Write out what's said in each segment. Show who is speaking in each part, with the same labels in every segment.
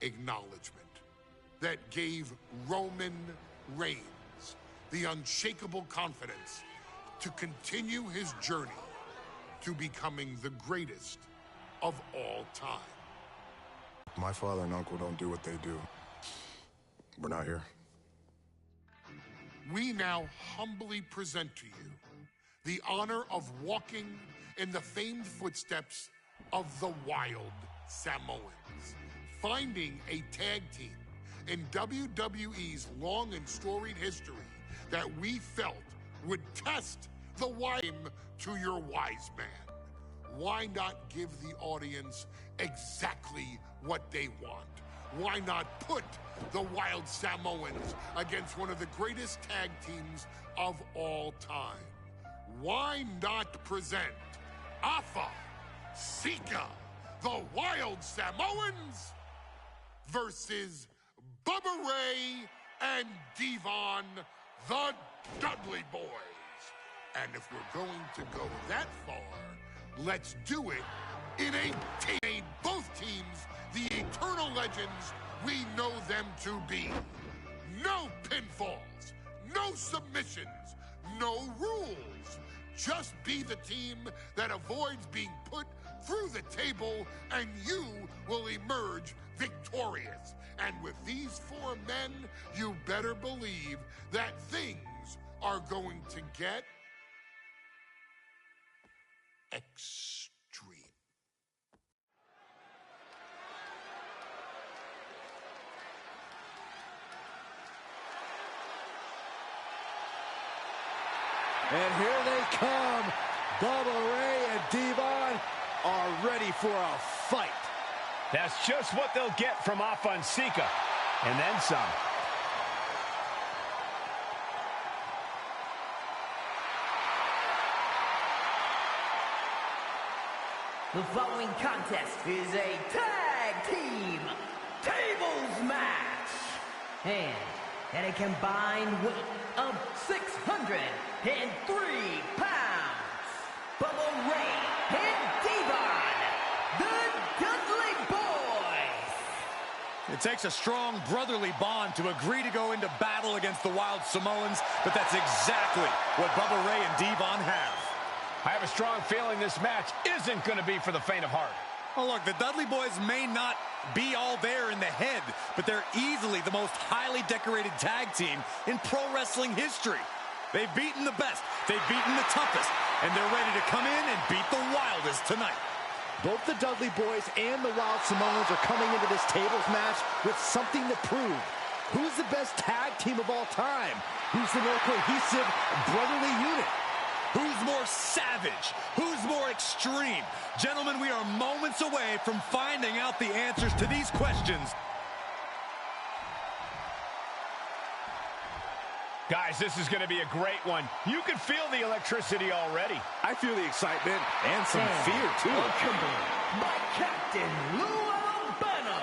Speaker 1: acknowledgement that gave Roman Reigns the unshakable confidence to continue his journey to becoming the greatest of all time.
Speaker 2: My father and uncle don't do what they do. We're not here.
Speaker 1: We now humbly present to you the honor of walking in the famed footsteps of the Wild Samoans, finding a tag team in WWE's long and storied history that we felt would test the wine to your wise man. Why not give the audience exactly what they want? Why not put the Wild Samoans against one of the greatest tag teams of all time? Why not present Afa, Sika, the Wild Samoans versus Bubba Ray and Devon, the Dudley Boys? And if we're going to go that far, let's do it in a team. Both teams, the eternal legends we know them to be. No pinfalls, no submissions, no rules. Just be the team that avoids being put through the table, and you will emerge victorious. And with these four men, you better believe that things are going to get extreme.
Speaker 3: And here they come. Bubba Ray and Devon are ready for a fight.
Speaker 4: That's just what they'll get from Afa and Sika, and then some.
Speaker 5: The following contest is a tag team tables match. And at a combined weight of 603 pounds, Bubba Ray and Devon, the Dudley Boys.
Speaker 3: It takes a strong brotherly bond to agree to go into battle against the Wild Samoans, but that's exactly what Bubba Ray and Devon have.
Speaker 4: I have a strong feeling this match isn't going to be for the faint of heart.
Speaker 3: Oh, look, the Dudley Boys may not be all there in the head, but they're easily the most highly decorated tag team in pro wrestling history. They've beaten the best, they've beaten the toughest, and they're ready to come in and beat the wildest tonight. Both the Dudley Boys and the Wild Samoans are coming into this tables match with something to prove. Who's the best tag team of all time? Who's the more cohesive, brotherly unit? Who's more savage? Who's more extreme? Gentlemen, we are moments away from finding out the answers to these questions.
Speaker 4: Guys, this is going to be a great one. You can feel the electricity already.
Speaker 3: I feel the excitement and some fear, too.
Speaker 5: Accompanied by Captain Lou Albano.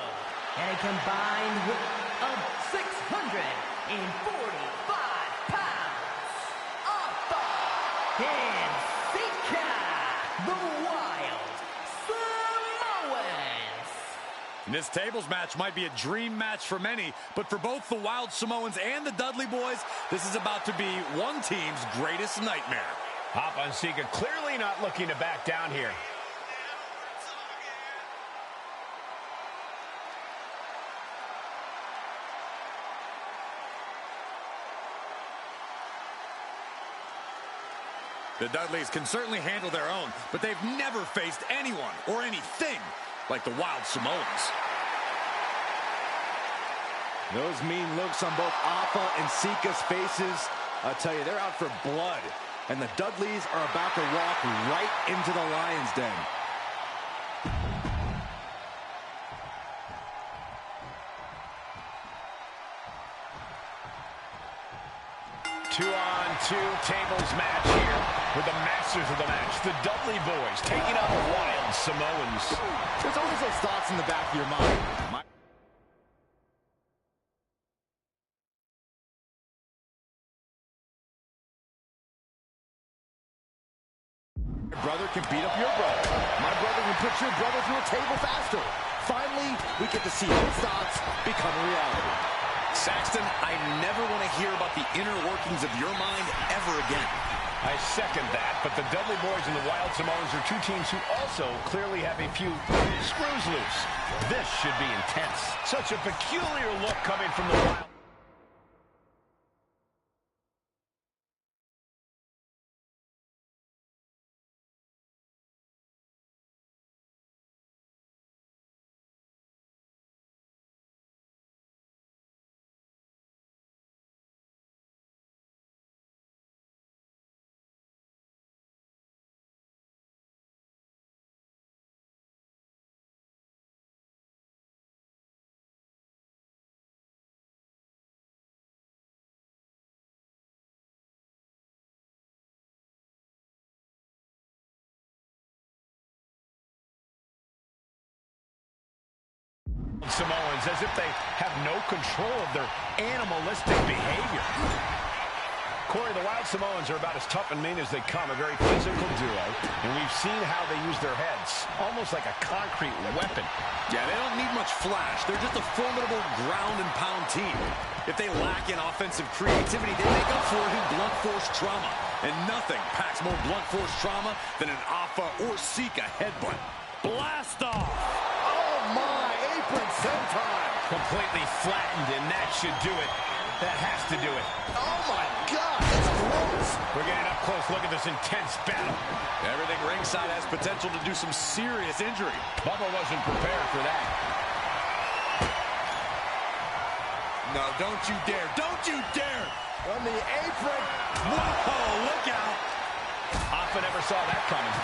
Speaker 5: And a combined weight of 645 pounds. Afa and Sika, the Wild Samoans.
Speaker 3: And this tables match might be a dream match for many, but for both the Wild Samoans and the Dudley Boys, this is about to be one team's greatest nightmare.
Speaker 4: Afa and Sika clearly not looking to back down here.
Speaker 3: The Dudleys can certainly handle their own, but they've never faced anyone or anything like the Wild Samoans. Those mean looks on both Afa and Sika's faces, I'll tell you, they're out for blood. And the Dudleys are about to walk right into the lion's den.
Speaker 4: 2-on-2 tables match here with the masters of the match, the Dudley Boys, taking on the Wild Samoans.
Speaker 3: There's always those thoughts in the back of your mind. Your brother can beat up your brother. My brother can put your brother through a table faster. Finally, we get to see his thoughts become a reality. Saxton, I never want to hear about the inner workings of your mind ever again.
Speaker 4: I second that, but the Dudley Boys and the Wild Samoans are two teams who also clearly have a few screws loose. This should be intense. Such a peculiar look coming from the Wild. Samoans as if they have no control of their animalistic behavior. Corey, the Wild Samoans are about as tough and mean as they come, a very physical duo, and we've seen how they use their heads, almost like a concrete weapon.
Speaker 3: Yeah, they don't need much flash. They're just a formidable ground and pound team. If they lack in offensive creativity, they make up for it in blunt force trauma. And nothing packs more blunt force trauma than an Alpha or Sika headbutt. Blast off! Oh my, apron senton!
Speaker 4: Completely flattened, and that should do it. That has to do it.
Speaker 3: Oh my God, that's close!
Speaker 4: We're getting up close. Look at this intense battle.
Speaker 3: Everything ringside has potential to do some serious injury.
Speaker 4: Bubba wasn't prepared for that.
Speaker 3: No, don't you dare. Don't you dare. On the apron. Whoa, look out.
Speaker 4: Alpha never saw that coming.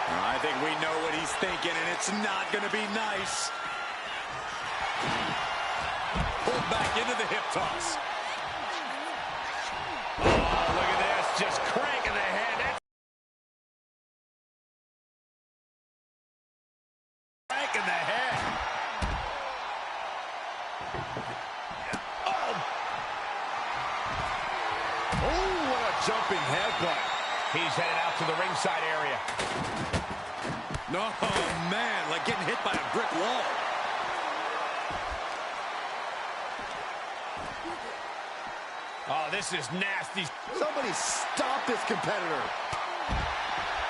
Speaker 3: I think we know what he's thinking, and it's not going to be nice. Pulled back into the hip toss.
Speaker 4: Oh, look at this. Just cranking the head. That's cranking the head.
Speaker 3: Oh, what a jumping headbutt.
Speaker 4: He's headed out to the ringside area.
Speaker 3: No, man, like getting hit by a brick wall.
Speaker 4: Oh, this is nasty.
Speaker 3: Somebody stop this competitor.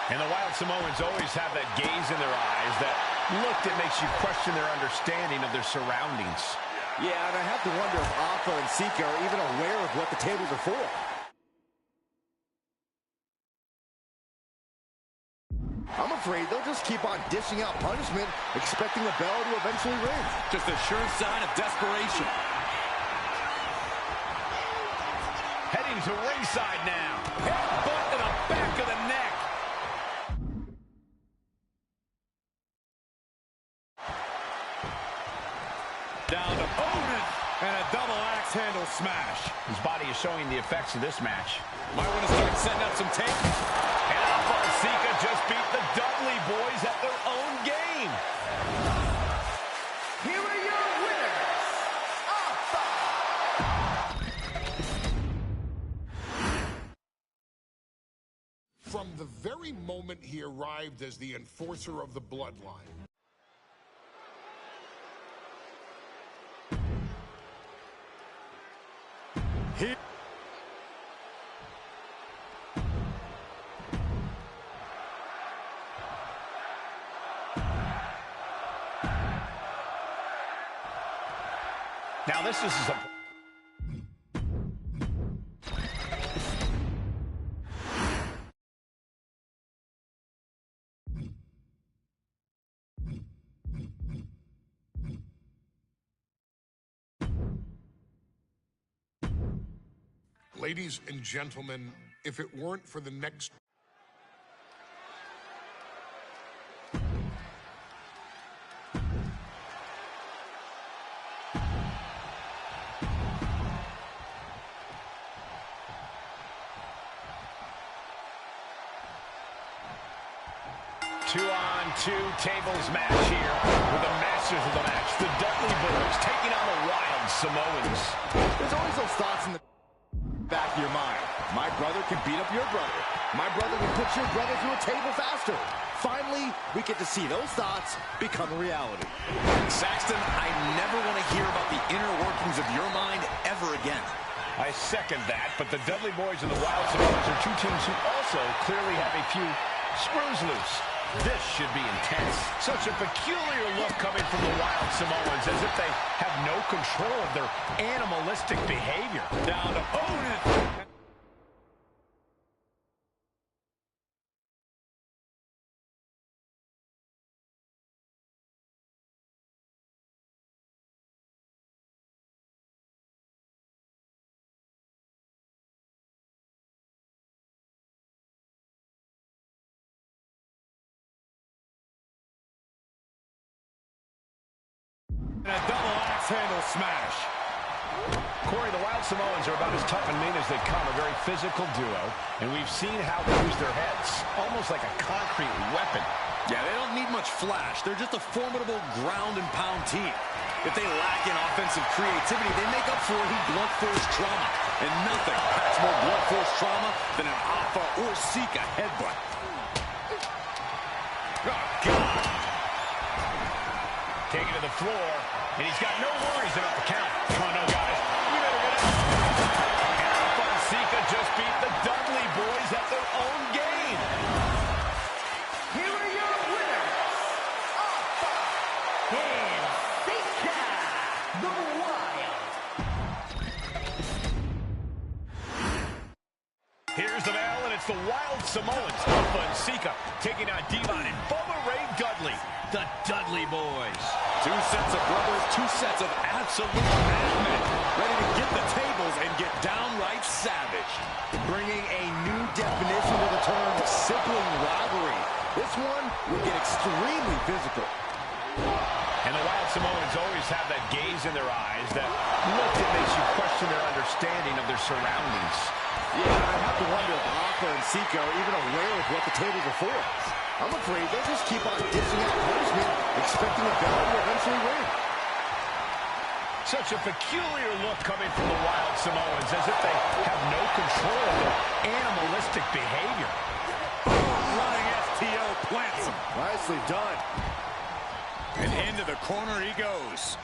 Speaker 4: And the Wild Samoans always have that gaze in their eyes, that look that makes you question their understanding of their surroundings.
Speaker 3: Yeah, and I have to wonder if Alpha and Sika are even aware of what the tables are for. I'm afraid they'll just keep on dishing out punishment, expecting the bell to eventually ring. Just a sure sign of desperation.
Speaker 4: Heading to ringside now. Headbutt to the back of the neck.
Speaker 3: Down to opponent, and a double axe handle smash.
Speaker 4: His body is showing the effects of this match.
Speaker 3: Might want to start setting up some tape.
Speaker 4: And Alpha and Sika just beat the Dudley Boys at their own game.
Speaker 5: Here are your winners, Alpha.
Speaker 1: From the very moment he arrived as the enforcer of the Bloodline,
Speaker 4: Now this is a...
Speaker 1: ladies and gentlemen, if it weren't for the next...
Speaker 4: Two-on-two tables match here with the masters of the match, the Dudley Boys taking on the Wild Samoans.
Speaker 3: There's always those thoughts in the back of your mind. My brother can beat up your brother.
Speaker 5: My brother would put your brother through a table faster. Finally, we get to see those thoughts become a reality.
Speaker 3: Saxton, I never want to hear about the inner workings of your mind ever again.
Speaker 4: I second that, but the Dudley Boys and the Wild Samoans are two teams who also clearly have a few screws loose. This should be intense. Such a peculiar look coming from the Wild Samoans, as if they have no control of their animalistic behavior.
Speaker 3: Down to Owen.
Speaker 6: And a double axe handle smash.
Speaker 4: Corey, the Wild Samoans are about as tough and mean as they come, a very physical duo, and we've seen how they use their heads, almost like a concrete weapon.
Speaker 3: Yeah, they don't need much flash. They're just a formidable ground and pound team. If they lack in offensive creativity, they make up for it in blunt force trauma. And nothing packs more blunt force trauma than an Alpha or Sika headbutt. Oh, God.
Speaker 4: Taking to the floor, and he's got no worries about the count. Come on, no, guys. We better get up. And Alpha and Sika just beat the Dudley Boys at their own game.
Speaker 5: Here are your winners, Alpha and Sika, the Wild.
Speaker 4: Here's the bell, and it's the Wild Samoans, Alpha and Sika, taking on Devon and Bubba Ray Dudley, the Dudley Boys.
Speaker 3: Two sets of brothers, two sets of absolute madmen, ready to get the tables and get downright savage.
Speaker 5: Bringing a new definition to the term sibling rivalry. This one will get extremely physical.
Speaker 4: And the Wild Samoans always have that gaze in their eyes, that look that makes you question their understanding of their surroundings.
Speaker 5: Yeah, I have to wonder if Alpha and Sika are even aware of what the table before us. I'm afraid they'll just keep on dishing out punishment, expecting a battle to eventually win.
Speaker 4: Such a peculiar look coming from the Wild Samoans, as if they have no control of their animalistic behavior.
Speaker 3: Running STO plants him.
Speaker 5: Nicely done.
Speaker 3: And into the corner he goes.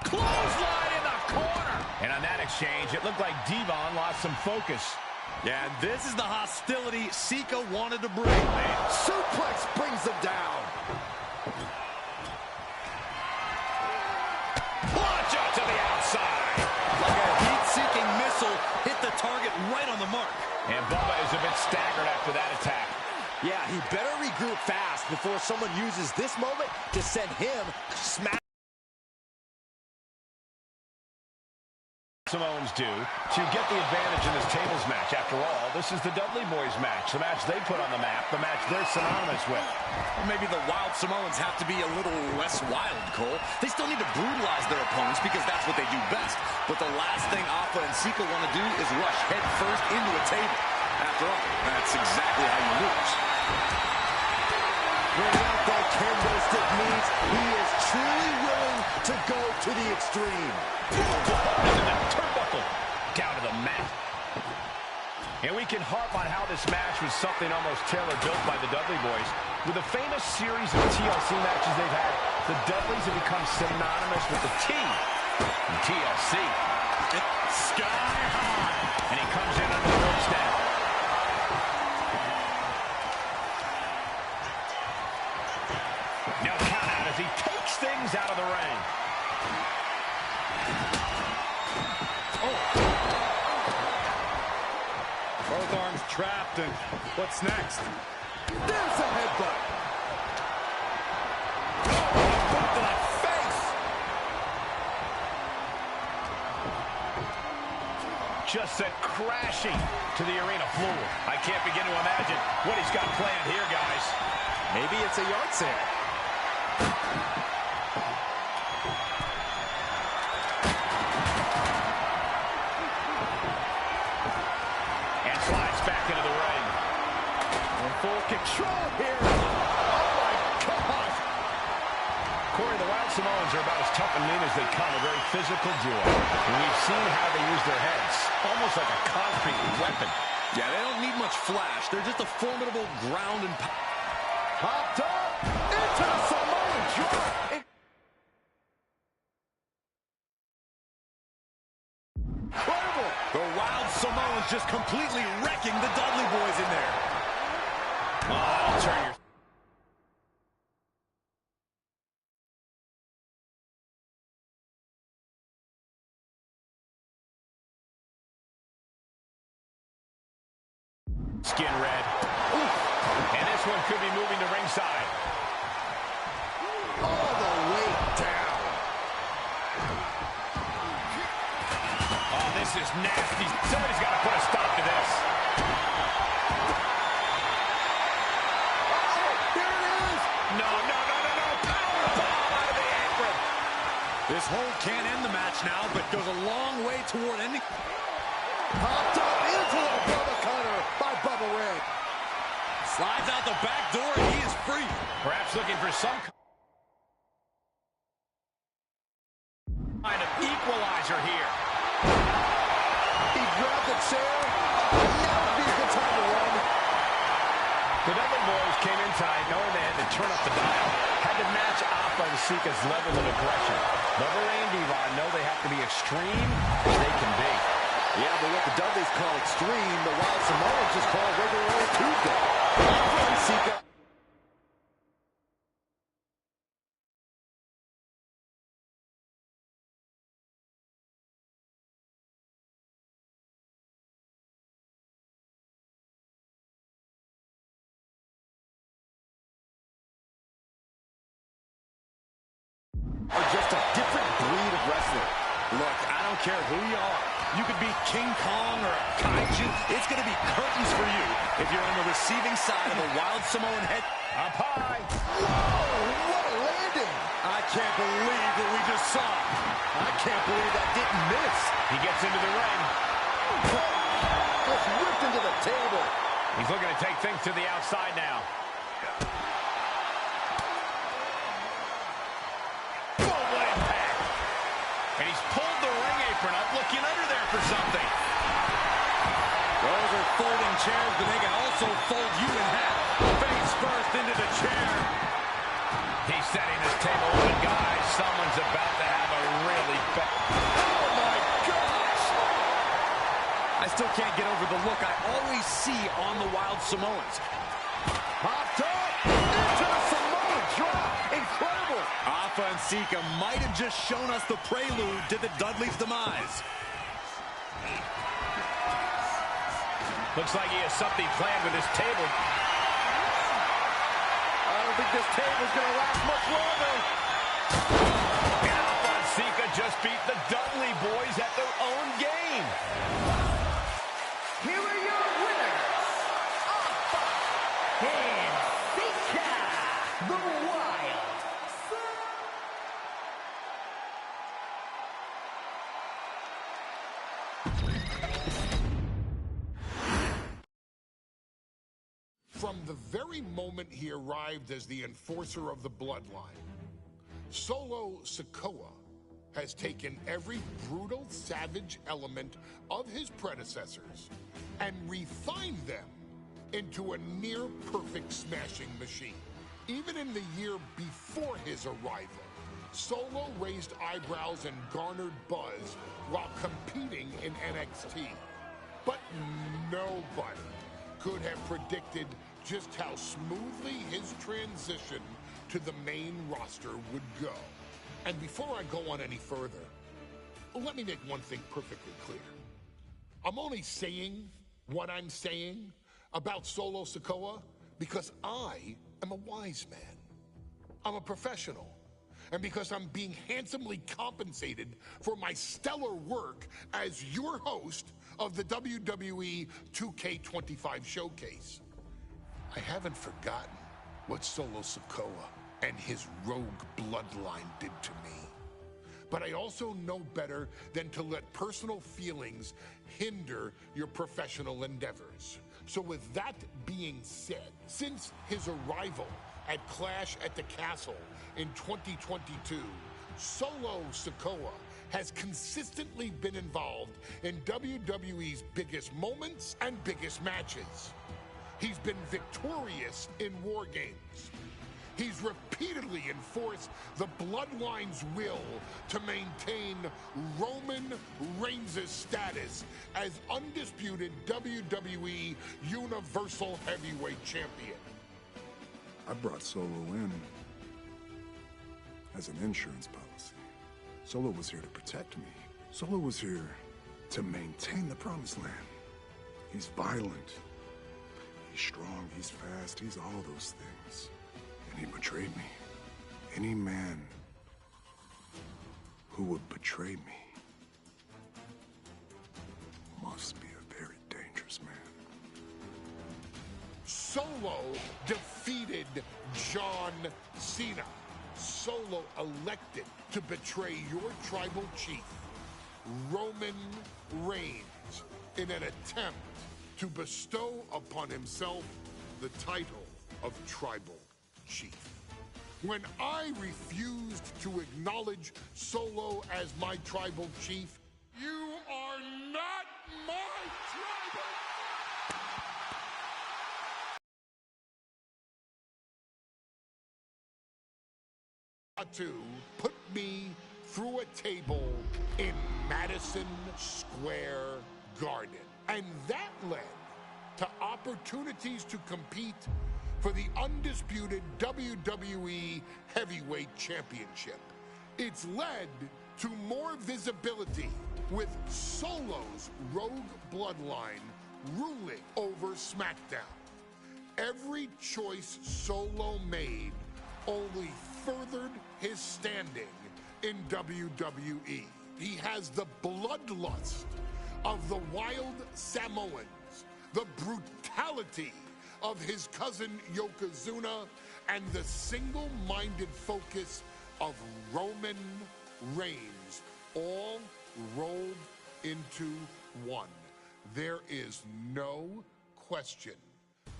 Speaker 3: Clothesline in the corner.
Speaker 4: And on that exchange, it looked like Devon lost some focus.
Speaker 3: Yeah, and this is the hostility Sika wanted to bring, man.
Speaker 5: Suplex brings them down.
Speaker 3: Launch out to the outside. Like a heat-seeking missile, hit the target right on the mark.
Speaker 4: And Bubba is a bit staggered after that attack.
Speaker 5: Yeah, he better regroup fast before someone uses this moment to send him smack.
Speaker 4: Samoans do to get the advantage in this tables match. After all, this is the Dudley Boys match, the match they put on the map, the match they're synonymous with.
Speaker 3: Or maybe the Wild Samoans have to be a little less wild, Cole. They still need to brutalize their opponents because that's what they do best. But the last thing Alpha and Sika want to do is rush head first into a table. After all, that's exactly how you lose.
Speaker 5: Bring out that kendo stick means he is truly willing to go to the extreme.
Speaker 4: And the turnbuckle down to the mat. And we can harp on how this match was something almost tailor-built by the Dudley Boys. With a famous series of TLC matches they've had, the Dudleys have become synonymous with the T in TLC.
Speaker 3: Sky high.
Speaker 4: And he comes in under the ropes now. No count out as he takes things out of the ring.
Speaker 6: Both arms trapped, and what's next?
Speaker 5: There's a headbutt.
Speaker 3: Foot to the face.
Speaker 4: Just sent crashing to the arena floor. I can't begin to imagine what he's got planned here, guys.
Speaker 3: Maybe it's a yard sale.
Speaker 4: And slides back into the ring.
Speaker 5: In full control here. Oh, my God.
Speaker 4: Corey, the Wild Samoans are about as tough and mean as they come, a very physical duo. And we've seen how they use their heads, almost like a concrete weapon.
Speaker 3: Yeah, they don't need much flash. They're just a formidable ground and pound.
Speaker 5: Popped up into the Samoan drop. Incredible.
Speaker 3: The Wild Samoans just completely wrecking the Dudley Boys in there. Oh, that'll turn your...
Speaker 4: Skin red. Ooh. And this one could be moving to ringside.
Speaker 5: All the way down.
Speaker 4: Oh, this is nasty. Somebody's got to put a stop to this.
Speaker 5: Oh, there it is.
Speaker 4: No. Power bomb out of the apron.
Speaker 3: This hold can't end the match now, but goes a long way toward ending.
Speaker 5: Popped up into the Bubba Cutter by Bubba Ray.
Speaker 3: Slides out the back door, and he is free.
Speaker 4: Perhaps looking for some kind of equalizer here.
Speaker 5: He grabbed the chair. Now would be a good time to run.
Speaker 4: The Dudley Boys came in tight, knowing they had to turn up the dial. Had to match Alpha and Sika's level of aggression. Bubba Ray and Devon know they have to be extreme as they can be.
Speaker 5: Yeah, but what the Dudleys call extreme, the Wild Samoans just call regular old Tuesday. Alpha and Sika. Are just a different breed of wrestler.
Speaker 3: Look, I don't care who you are. You could be King Kong or a kaiju. It's going to be curtains for you if you're on the receiving side of a Wild Samoan head.
Speaker 4: Up high.
Speaker 5: Whoa, what a landing.
Speaker 3: I can't believe what we just saw.
Speaker 5: I can't believe that didn't miss.
Speaker 4: He gets into the ring.
Speaker 5: Just ripped into the table.
Speaker 4: He's looking to take things to the outside now. Oh, what impact. And he's pulled the ring apron up, looking under there for something.
Speaker 3: Those are folding chairs, but they can also fold you in half. Face first into the chair.
Speaker 4: He's setting this table open, guys. Someone's about to have a really bad...
Speaker 5: Oh, my gosh.
Speaker 3: I still can't get over the look I always see on the Wild Samoans.
Speaker 5: Popped up into the Samoan drop. Incredible.
Speaker 3: Alpha and Sika might have just shown us the prelude to the Dudley's demise.
Speaker 4: Looks like he has something planned with his table.
Speaker 5: I don't think this table's going to last much longer.
Speaker 4: And Alpha and Sika just beat the Dudley Boys at their own game.
Speaker 7: Here are your winners, Alpha and Sika, the Wild.
Speaker 1: From the very moment he arrived as the enforcer of the Bloodline, Solo Sikoa has taken every brutal, savage element of his predecessors and refined them into a near-perfect smashing machine. Even in the year before his arrival, Solo raised eyebrows and garnered buzz while competing in NXT. But nobody could have predicted just how smoothly his transition to the main roster would go. And before I go on any further, let me make one thing perfectly clear. I'm only saying what I'm saying about Solo Sikoa because I am a wise man. I'm a professional. And because I'm being handsomely compensated for my stellar work as your host of the WWE 2K25 showcase. I haven't forgotten what Solo Sikoa and his rogue bloodline did to me. But I also know better than to let personal feelings hinder your professional endeavors. So with that being said, since his arrival at Clash at the Castle in 2022, Solo Sikoa has consistently been involved in WWE's biggest moments and biggest matches. He's been victorious in War Games. He's repeatedly enforced the Bloodline's will to maintain Roman Reigns' status as undisputed WWE Universal Heavyweight Champion.
Speaker 2: I brought Solo in as an insurance policy. Solo was here to protect me. Solo was here to maintain the promised land. He's violent. He's strong. He's fast. He's all those things. And he betrayed me. Any man who would betray me must be a very dangerous man.
Speaker 1: Solo defeated John Cena. Solo elected to betray your tribal chief, Roman Reigns, in an attempt to bestow upon himself the title of tribal chief. When I refused to acknowledge Solo as my tribal chief, you are not my tribal. To put me through a table in Madison Square Garden. And that led to opportunities to compete for the undisputed WWE Heavyweight Championship. It's led to more visibility, with Solo's Rogue Bloodline ruling over SmackDown. Every choice Solo made only furthered his standing in WWE. He has the bloodlust of the wild Samoans, the brutality of his cousin Yokozuna, and the single-minded focus of Roman Reigns, all rolled into one. There is no question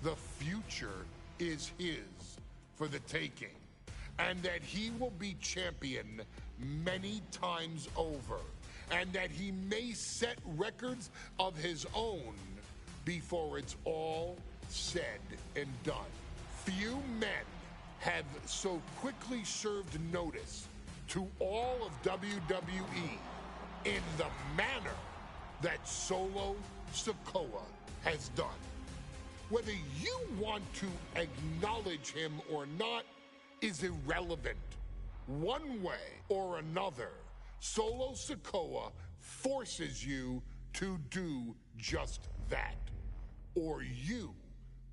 Speaker 1: the future is his for the taking, and that he will be champion many times over, and that he may set records of his own before it's all said and done. Few men have so quickly served notice to all of WWE in the manner that Solo Sikoa has done. Whether you want to acknowledge him or not is irrelevant. One way or another, Solo Sikoa forces you to do just that, or you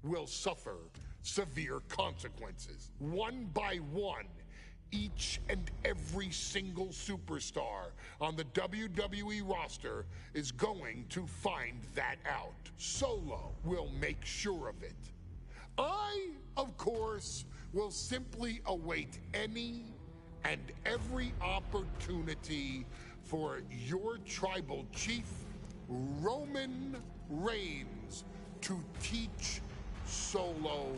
Speaker 1: will suffer severe consequences. One by one, each and every single superstar on the WWE roster is going to find that out. Solo will make sure of it. I, of course, will simply await any and every opportunity for your tribal chief, Roman Reigns, to teach Solo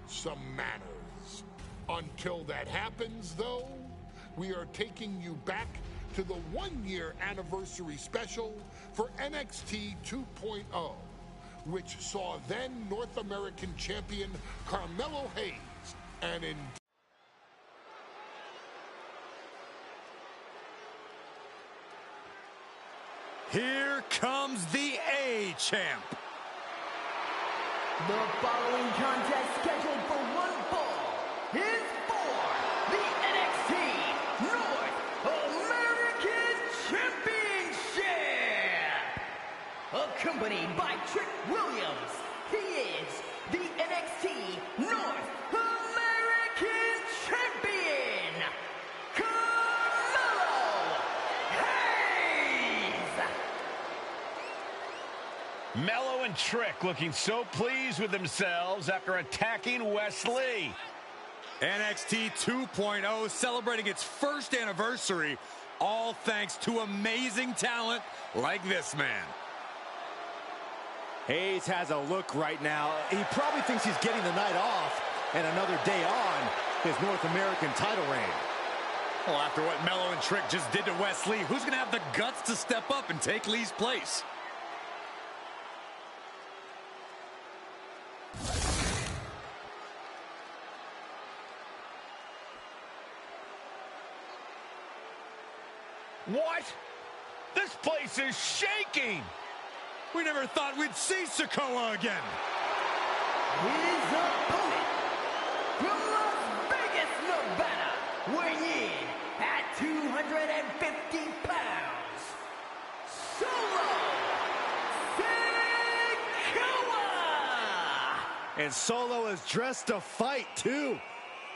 Speaker 1: some manners. Until that happens, though, we are taking you back to the one-year anniversary special for NXT 2.0, which saw then North American champion Carmelo Hayes and in
Speaker 3: Here comes the A-Champ.
Speaker 7: The following contest, scheduled for one fall, is for the NXT North American Championship. Accompanied by Trick Williams, he is the NXT North American Champion, Carmelo Hayes.
Speaker 4: Mello and Trick looking so pleased with themselves after attacking Wesley.
Speaker 3: NXT 2.0 celebrating its first anniversary, all thanks to amazing talent like this man.
Speaker 5: Hayes has a look right now. He probably thinks he's getting the night off and another day on his North American title reign.
Speaker 3: Well, after what Melo and Trick just did to Wes Lee, who's going to have the guts to step up and take Lee's place?
Speaker 4: What? This place is shaking!
Speaker 3: We never thought we'd see Sikoa again.
Speaker 7: His opponent, from Las Vegas, Nevada, weighing in at 250 pounds, Solo Sikoa!
Speaker 5: And Solo is dressed to fight, too.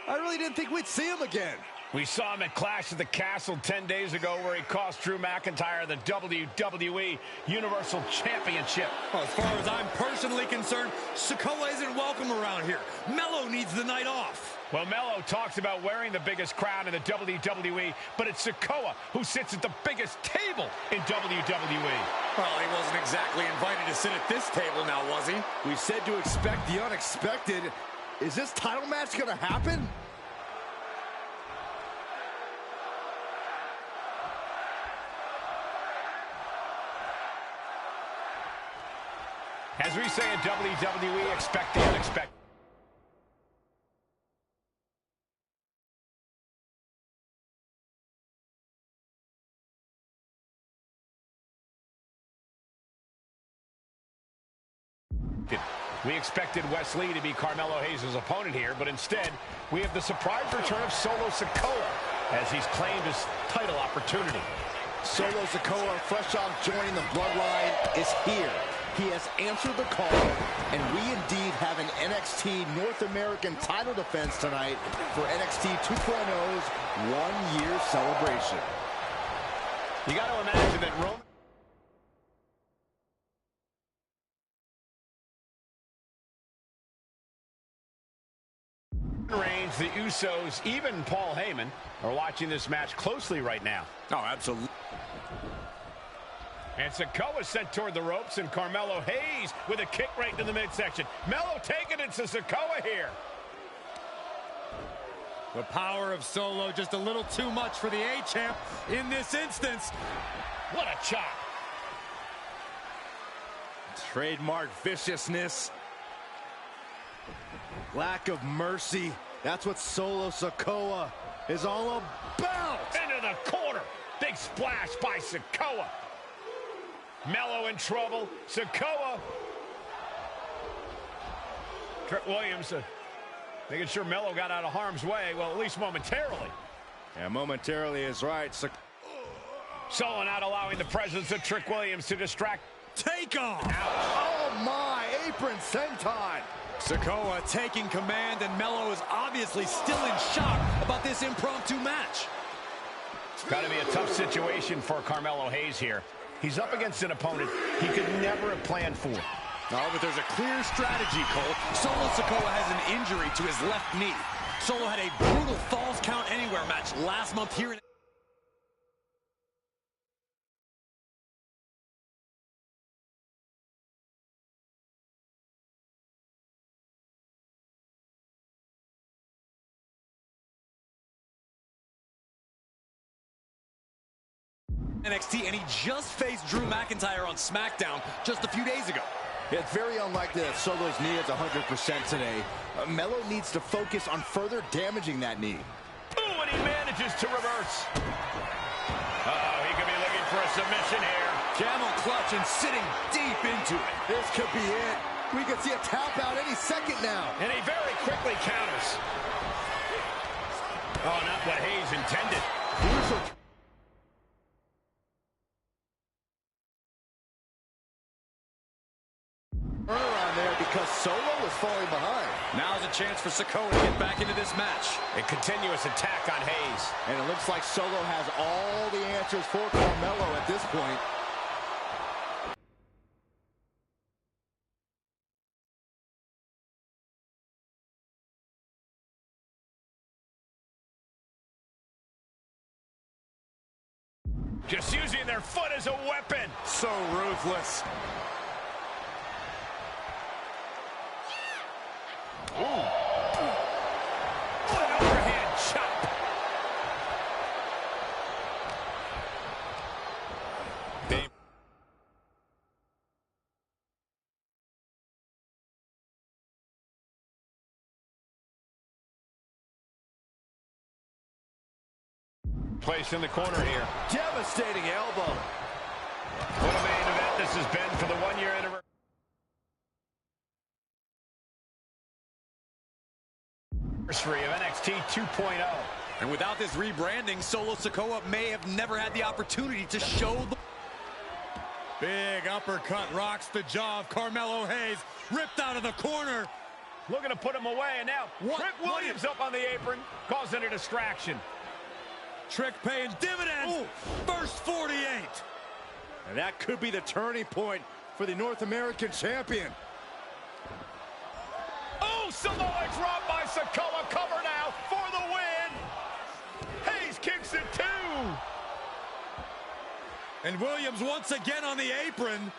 Speaker 5: I really didn't think we'd see him again.
Speaker 4: We saw him at Clash at the Castle 10 days ago where he cost Drew McIntyre the WWE Universal Championship.
Speaker 3: Well, as far as I'm personally concerned, Sikoa isn't welcome around here. Melo needs the night off.
Speaker 4: Well, Melo talks about wearing the biggest crown in the WWE, but it's Sikoa who sits at the biggest table in WWE.
Speaker 3: Well, he wasn't exactly invited to sit at this table now, was he?
Speaker 5: We said to expect the unexpected. Is this title match going to happen?
Speaker 4: As we say in WWE, expect the unexpected. We expected Wes Lee to be Carmelo Hayes' opponent here, but instead, we have the surprise return of Solo Sikoa as he's claimed his title opportunity.
Speaker 5: Solo Sikoa, fresh off joining the Bloodline, is here. He has answered the call, and we indeed have an NXT North American title defense tonight for NXT 2.0's one-year celebration.
Speaker 4: You got to imagine that Roman Reigns, the Usos, even Paul Heyman are watching this match closely right now.
Speaker 3: Oh, absolutely.
Speaker 4: And Sikoa sent toward the ropes, and Carmelo Hayes with a kick right into the midsection. Melo taking it to Sikoa here.
Speaker 3: The power of Solo just a little too much for the A-Champ in this instance.
Speaker 4: What a chop.
Speaker 5: Trademark viciousness. Lack of mercy. That's what Solo Sikoa is all about.
Speaker 4: Into the corner. Big splash by Sikoa. Melo in trouble. Sikoa. Trick Williams making sure Melo got out of harm's way. Well, at least momentarily.
Speaker 5: Yeah, momentarily is right.
Speaker 4: Solo not allowing the presence of Trick Williams to distract.
Speaker 3: Take off.
Speaker 5: Oh, my. Apron senton.
Speaker 3: Sikoa taking command, and Melo is obviously still in shock about this impromptu match.
Speaker 4: It's got to be a tough situation for Carmelo Hayes here. He's up against an opponent he could never have planned for.
Speaker 3: Oh, but there's a clear strategy, Cole. Solo Sikoa has an injury to his left knee. Solo had a brutal Falls Count Anywhere match last month here in NXT, and he just faced Drew McIntyre on SmackDown just a few days ago.
Speaker 5: It's very unlikely that Solo's knee is 100% today. Melo needs to focus on further damaging that knee.
Speaker 4: Ooh, and he manages to reverse. Uh-oh, he could be looking for a submission here.
Speaker 3: Camel clutch and sitting deep into it.
Speaker 5: This could be it. We could see a tap out any second now.
Speaker 4: And he very quickly counters. Oh, not what Hayes intended.
Speaker 5: Turnaround there because Solo was falling behind.
Speaker 3: Now's a chance for Sikoa to get back into this match.
Speaker 4: A continuous attack on Hayes.
Speaker 5: And it looks like Solo has all the answers for Carmelo at this point.
Speaker 4: Just using their foot as a weapon.
Speaker 3: So ruthless.
Speaker 4: Ooh. What an overhand chop. placed in the corner here.
Speaker 5: Devastating elbow.
Speaker 4: What a main event this has been for the one-year anniversary of NXT 2.0.
Speaker 3: And without this rebranding, Solo Sikoa may have never had the opportunity to show the...
Speaker 6: Big uppercut rocks the jaw of Carmelo Hayes. Ripped out of the corner.
Speaker 4: Looking to put him away, and now Trick Williams up on the apron, causing a distraction.
Speaker 6: Trick paying dividends.
Speaker 3: Ooh.
Speaker 6: First 48.
Speaker 5: And that could be the turning point for the North American champion.
Speaker 4: Oh, Samoa drop by Sikoa. Cover now for the win. Hayes kicks it too.
Speaker 6: And Williams once again on the apron.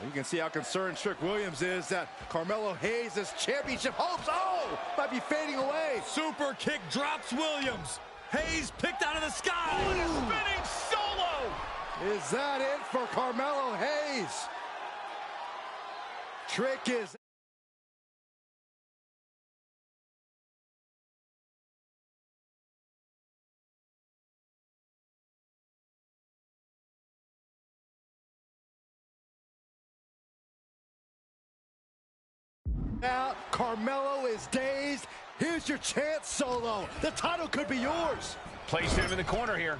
Speaker 5: You can see how concerned Trick Williams is that Carmelo Hayes' championship hopes, might be fading away.
Speaker 6: Super kick drops Williams. Hayes picked out of the sky.
Speaker 4: Oh, and a spinning Solo.
Speaker 5: Is that it for Carmelo Hayes? Trick is... Now, Carmelo is dazed. Here's your chance, Solo. The title could be yours.
Speaker 4: Placed him in the corner here.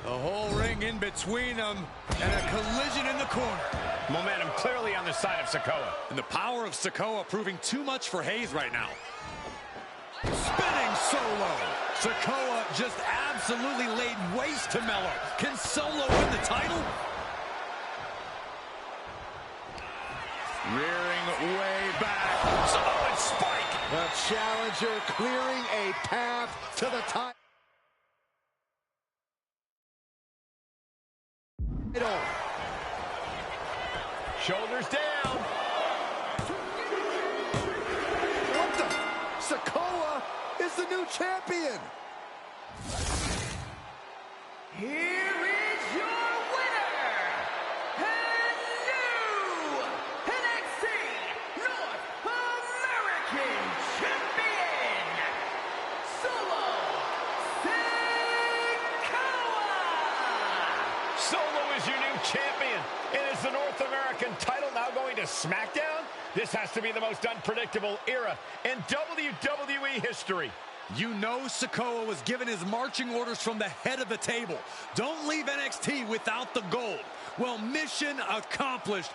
Speaker 6: The whole ring in between them, and a collision in the corner.
Speaker 4: Momentum clearly on the side of Sikoa.
Speaker 3: And the power of Sikoa proving too much for Hayes right now.
Speaker 6: Spinning Solo.
Speaker 3: Sikoa just absolutely laid waste to Melo. Can Solo win the title?
Speaker 6: Rearing way back.
Speaker 4: Samoan spike.
Speaker 5: The challenger clearing a path to the title.
Speaker 4: Shoulders down.
Speaker 5: What the? Sikoa is the new champion.
Speaker 7: Here is your winner, and new NXT North American Champion, Solo Sikoa!
Speaker 4: Solo is your new champion. And is the North American title now going to SmackDown? This has to be the most unpredictable era in WWE history.
Speaker 3: You know Sikoa was given his marching orders from the head of the table. Don't leave NXT without the gold. Well, mission accomplished.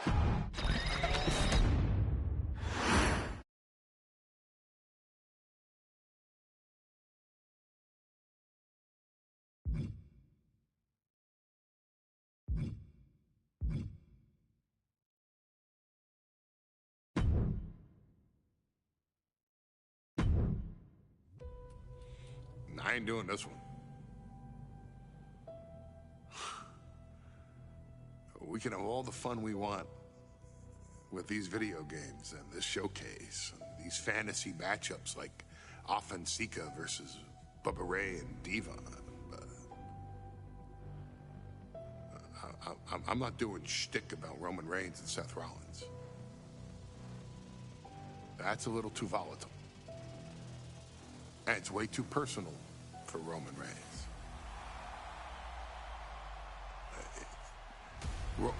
Speaker 1: I ain't doing this one. We can have all the fun we want with these video games and this showcase and these fantasy matchups like Offensica versus Bubba Ray and Diva. I'm not doing shtick about Roman Reigns and Seth Rollins. That's a little too volatile. And it's way too personal for Roman Reigns.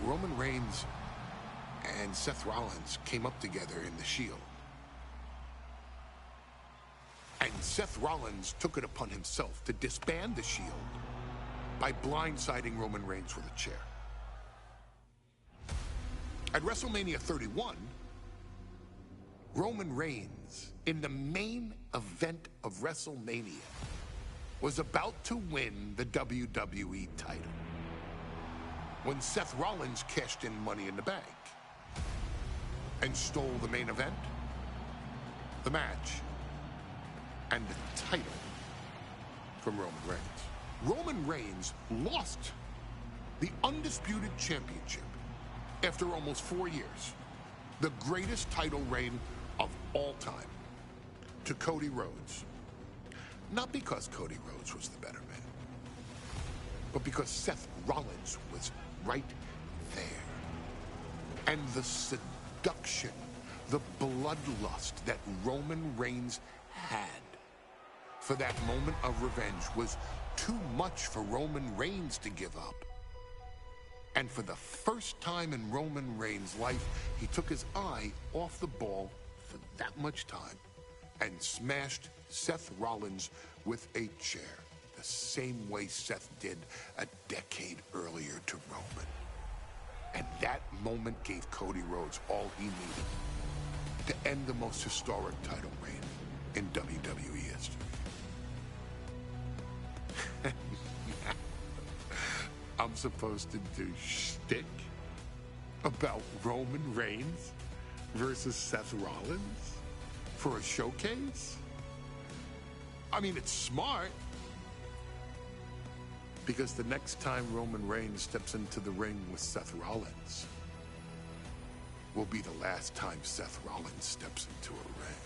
Speaker 1: Roman Reigns and Seth Rollins came up together in the Shield. And Seth Rollins took it upon himself to disband the Shield by blindsiding Roman Reigns with a chair. At WrestleMania 31, Roman Reigns, in the main event of WrestleMania, was about to win the WWE title when Seth Rollins cashed in Money in the Bank and stole the main event, the match, and the title from Roman Reigns. Roman Reigns lost the undisputed championship after almost 4 years, the greatest title reign of all time, to Cody Rhodes. Not because Cody Rhodes was the better man, but because Seth Rollins was right there. And the seduction, the bloodlust that Roman Reigns had for that moment of revenge was too much for Roman Reigns to give up. And for the first time in Roman Reigns' life, he took his eye off the ball for that much time and smashed Seth Rollins with a chair, the same way Seth did a decade earlier to Roman. And that moment gave Cody Rhodes all he needed to end the most historic title reign in WWE history. I'm supposed to do shtick about Roman Reigns versus Seth Rollins for a showcase? I mean, it's smart, because the next time Roman Reigns steps into the ring with Seth Rollins will be the last time Seth Rollins steps into a ring.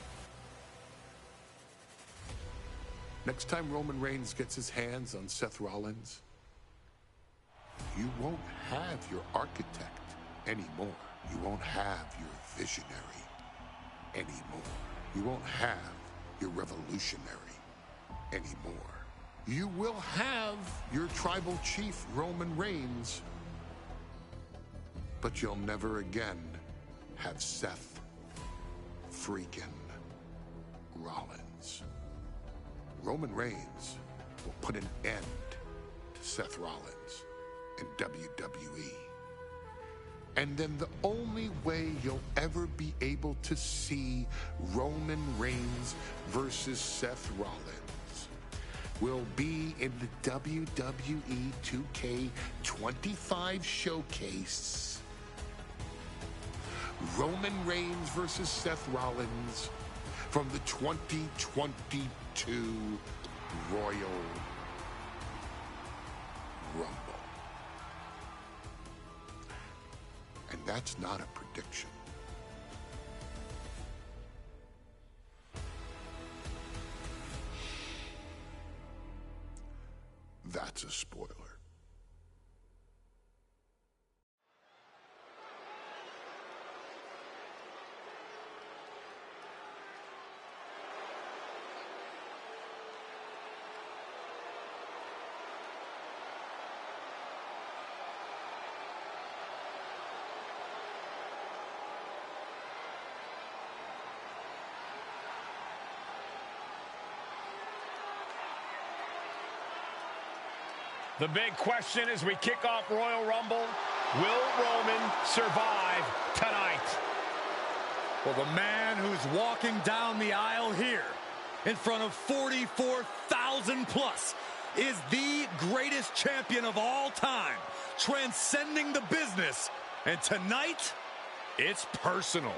Speaker 1: Next time Roman Reigns gets his hands on Seth Rollins, you won't have your architect anymore. You won't have your visionary anymore. You won't have your revolutionary anymore. You will have your tribal chief, Roman Reigns, but you'll never again have Seth freaking Rollins. Roman Reigns will put an end to Seth Rollins in WWE. And then the only way you'll ever be able to see Roman Reigns versus Seth Rollins will be in the WWE2K25 showcase. Roman Reigns versus Seth Rollins from the 2022 Royal Rumble. And that's not a prediction. That's a spoiler.
Speaker 4: The big question as we kick off Royal Rumble, will Roman survive tonight?
Speaker 6: Well, the man who's walking down the aisle here in front of 44,000 plus is the greatest champion of all time, transcending the business. And tonight, it's personal.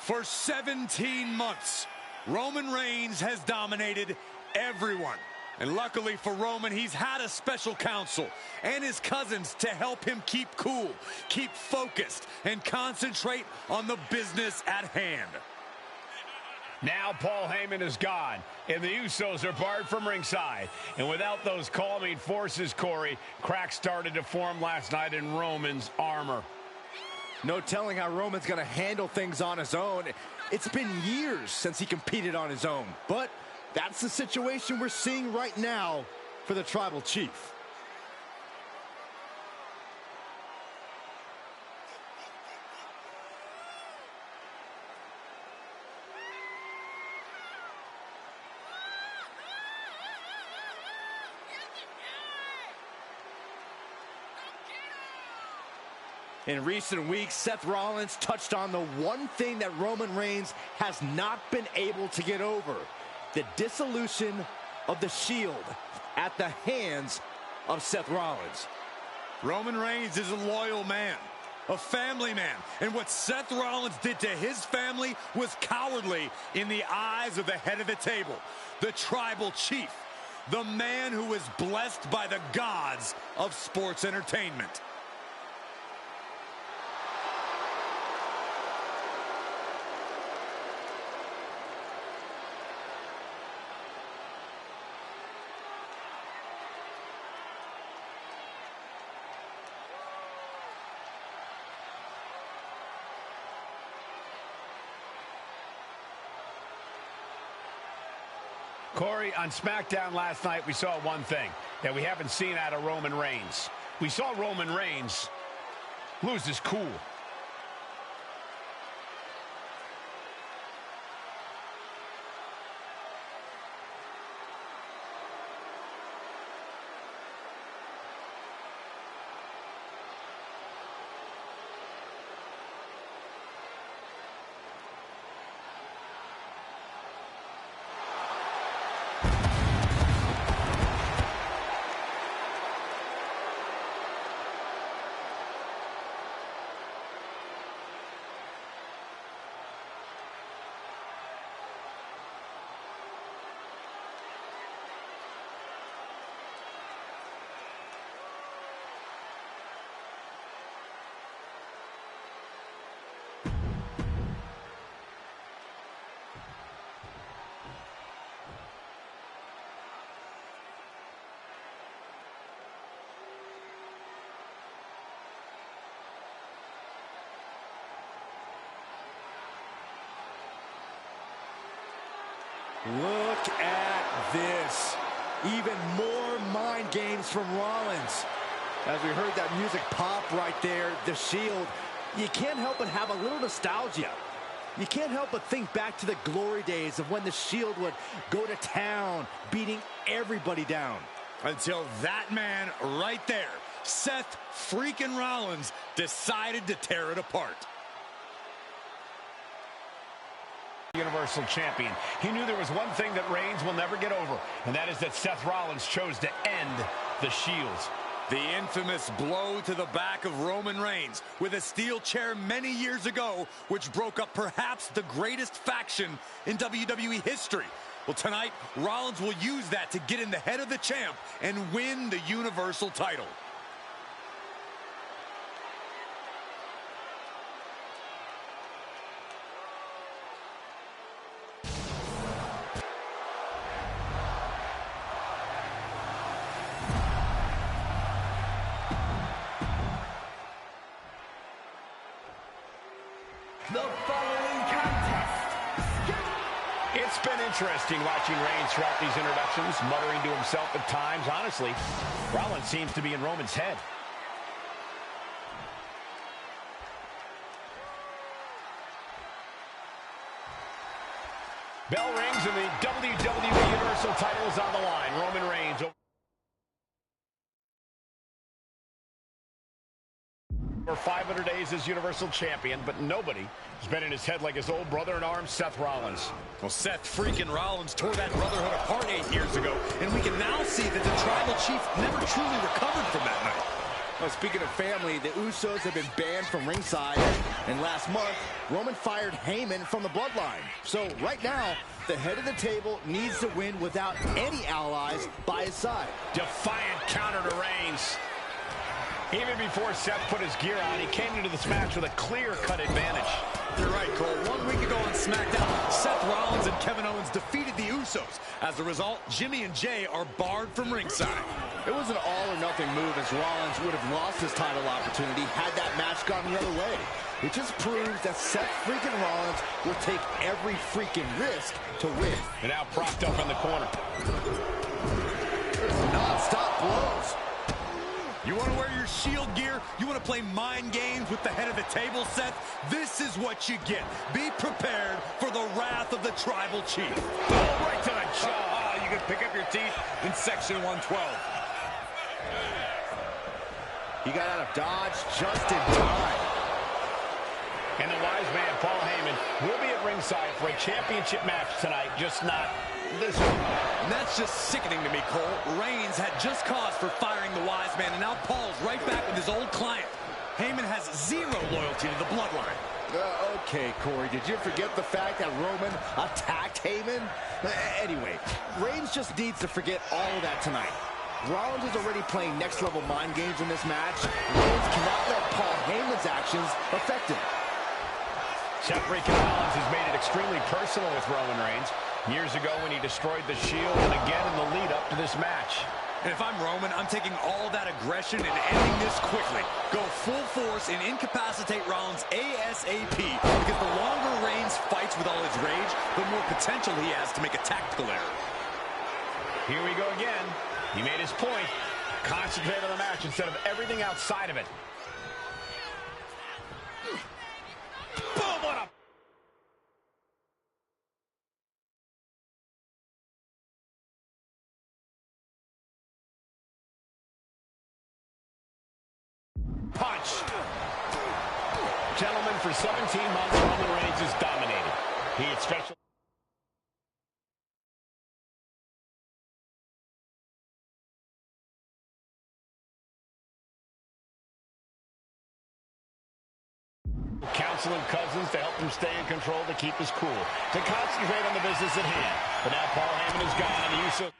Speaker 6: For 17 months, Roman Reigns has dominated everyone. And luckily for Roman, he's had a special counsel and his cousins to help him keep cool, keep focused, and concentrate on the business at hand.
Speaker 4: Now Paul Heyman is gone, and the Usos are barred from ringside. And without those calming forces, Corey, cracks started to form last night in Roman's armor.
Speaker 5: No telling how Roman's going to handle things on his own. It's been years since he competed on his own. But that's the situation we're seeing right now for the Tribal Chief. In recent weeks, Seth Rollins touched on the one thing that Roman Reigns has not been able to get over: the dissolution of the Shield at the hands of Seth Rollins.
Speaker 6: Roman Reigns is a loyal man, a family man, and what Seth Rollins did to his family was cowardly in the eyes of the head of the table, the tribal chief, the man who is blessed by the gods of sports entertainment.
Speaker 4: Corey, on SmackDown last night, we saw one thing that we haven't seen out of Roman Reigns. We saw Roman Reigns lose his cool.
Speaker 5: Look at this. Even more mind games from Rollins. As we heard that music pop right there, the Shield, you can't help but have a little nostalgia. You can't help but think back to the glory days of when the Shield would go to town, beating everybody down.
Speaker 6: Until that man right there, Seth freaking Rollins, decided to tear it apart.
Speaker 4: Universal Champion. He knew there was one thing that Reigns will never get over, and that is that Seth Rollins chose to end the Shields.
Speaker 6: The infamous blow to the back of Roman Reigns with a steel chair many years ago, which broke up perhaps the greatest faction in WWE history. Well, tonight, Rollins will use that to get in the head of the champ and win the Universal title.
Speaker 7: The following contest.
Speaker 4: It's been interesting watching Reigns throughout these introductions, muttering to himself at times. Honestly, Rollins seems to be in Roman's head. Bell rings and the WWE Universal title is on the line. Roman Reigns for 500 days as Universal Champion, but nobody has been in his head like his old brother-in-arms, Seth Rollins.
Speaker 6: Well, Seth freaking Rollins tore that brotherhood apart 8 years ago, and we can now see that the tribal chief never truly recovered from that night.
Speaker 5: Well, speaking of family, the Usos have been banned from ringside, and last month, Roman fired Heyman from the Bloodline. So right now, the head of the table needs to win without any allies by his side.
Speaker 4: Defiant counter to Reigns. Even before Seth put his gear on, he came into this match with a clear-cut advantage.
Speaker 6: You're right, Cole. 1 week ago on SmackDown, Seth Rollins and Kevin Owens defeated the Usos. As a result, Jimmy and Jay are barred from ringside.
Speaker 5: It was an all-or-nothing move, as Rollins would have lost his title opportunity had that match gone the other way. It just proves that Seth freaking Rollins will take every freaking risk to win.
Speaker 4: And now propped up in the corner.
Speaker 5: There's non-stop blows.
Speaker 6: You want to wear your Shield gear? You want to play mind games with the head of the table, Seth? This is what you get. Be prepared for the wrath of the tribal chief.
Speaker 3: Oh, right to the jaw. You can pick up your teeth in section 112.
Speaker 5: He got out of dodge just in time.
Speaker 4: And the wise man, Paul Heyman, will be at ringside for a championship match tonight, just not this one.
Speaker 3: And that's just sickening to me, Cole. Reigns had just cause for firing the wise man, and now Paul's right back with his old client. Heyman has zero loyalty to the Bloodline.
Speaker 5: Okay, Corey, did you forget the fact that Roman attacked Heyman? Anyway, Reigns just needs to forget all of that tonight. Rollins is already playing next-level mind games in this match. Reigns cannot let Paul Heyman's actions affect him.
Speaker 4: Separating Rollins has made it extremely personal with Roman Reigns. Years ago when he destroyed the Shield, and again in the lead-up to this match.
Speaker 3: And if I'm Roman, I'm taking all that aggression and ending this quickly. Go full force and incapacitate Rollins ASAP, because the longer Reigns fights with all his rage, the more potential he has to make a tactical error.
Speaker 4: Here we go again. He made his point. Concentrate on the match instead of everything outside of it. Boom, what a... punch. Gentlemen, for 17 months, Roman Reigns has dominated. He had special... counseling cousins to help him stay in control, to keep his cool, to concentrate on the business at hand. But now Paul Heyman is gone, and the use of...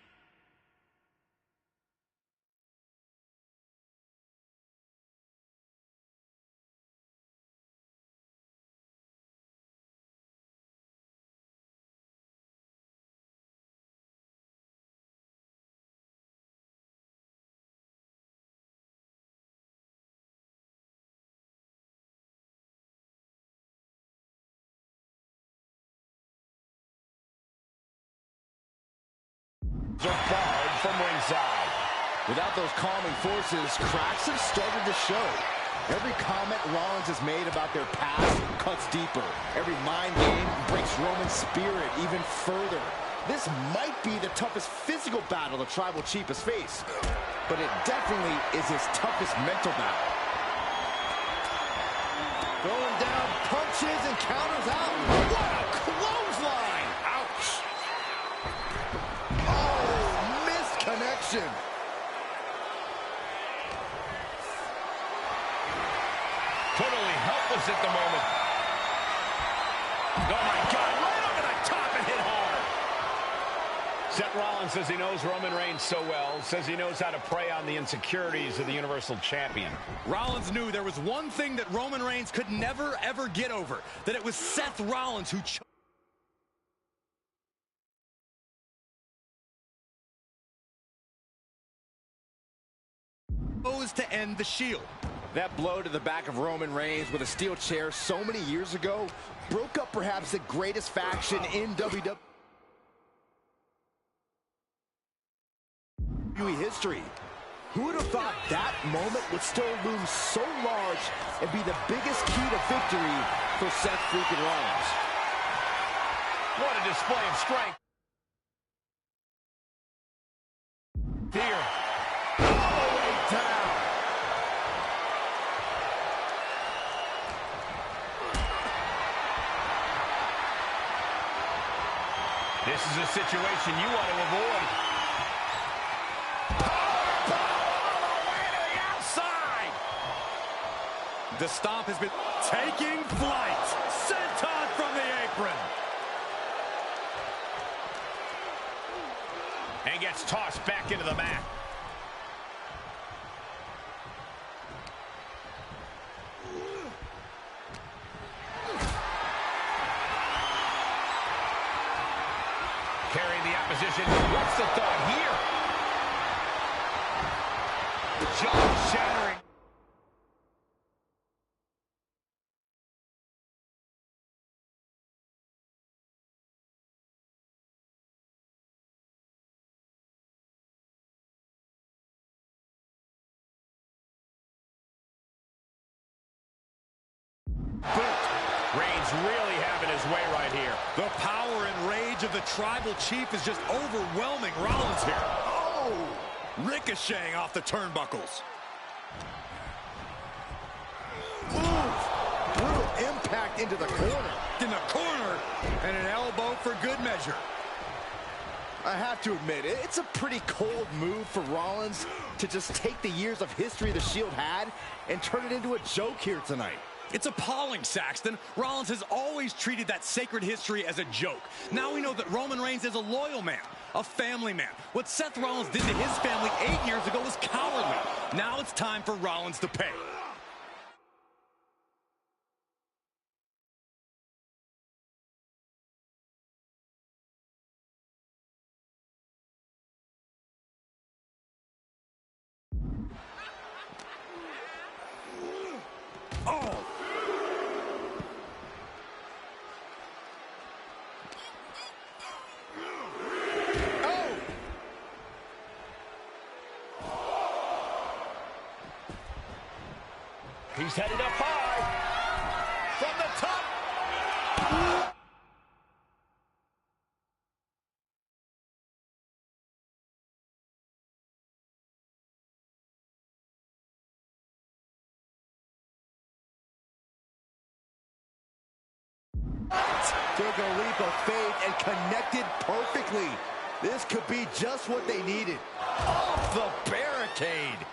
Speaker 4: are barred from ringside.
Speaker 5: Without those calming forces, cracks have started to show. Every comment Rollins has made about their past cuts deeper. Every mind game breaks Roman's spirit even further. This might be the toughest physical battle the Tribal Chief has faced, but it definitely is his toughest mental battle. Going down, punches and counters out. What a clothesline! Ouch! Oh, missed connection.
Speaker 4: Totally helpless at the moment. Oh, my God. Right over the top and hit hard. Seth Rollins says he knows Roman Reigns so well, says he knows how to prey on the insecurities of the Universal Champion.
Speaker 3: Rollins knew there was one thing that Roman Reigns could never, ever get over, that it was Seth Rollins who chose to end the Shield.
Speaker 5: That blow to the back of Roman Reigns with a steel chair so many years ago broke up perhaps the greatest faction in WWE history. Who would have thought that moment would still loom so large and be the biggest key to victory for Seth freaking Rollins?
Speaker 4: What a display of strength. Here.
Speaker 5: All the way down.
Speaker 4: This is a situation you want to avoid.
Speaker 3: The stomp has been taking flight. Senton from the apron.
Speaker 4: And gets tossed back into the mat. Carrying the opposition. What's the thought here? Jaw-shattering. Reigns really having his way right here.
Speaker 3: The power and rage of the Tribal Chief is just overwhelming Rollins here. Oh! Ricocheting off the turnbuckles.
Speaker 5: backed into the corner.
Speaker 6: In the corner, and an elbow for good measure.
Speaker 5: I have to admit, it's a pretty cold move for Rollins to just take the years of history the Shield had and turn it into a joke here tonight.
Speaker 6: It's appalling, Saxton. Rollins has always treated that sacred history as a joke. Now we know that Roman Reigns is a loyal man, a family man. What Seth Rollins did to his family 8 years ago was cowardly. Now it's time for Rollins to pay. Oh!
Speaker 4: He's headed up high. From the top.
Speaker 5: Took a leap of faith and connected perfectly. This could be just what they needed. Off the barricade.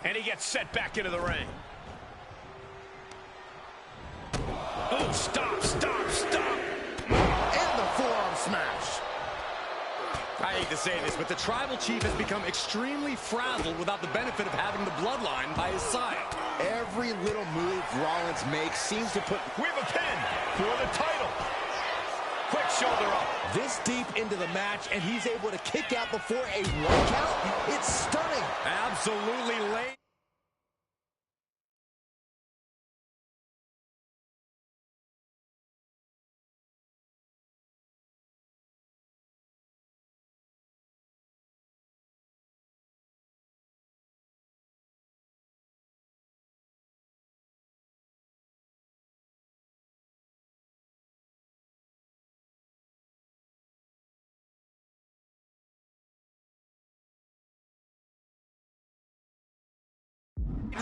Speaker 4: And he gets set back into the ring. Oh, stop, stop, stop.
Speaker 5: And the forearm smash.
Speaker 6: I hate to say this, but the Tribal Chief has become extremely frazzled without the benefit of having the Bloodline by his side.
Speaker 5: Every little move Rollins makes seems to put...
Speaker 4: We have a pin for the title. Quick shoulder up.
Speaker 5: This deep into the match, and he's able to kick out before a 1 count. It's stunning.
Speaker 6: Absolutely late.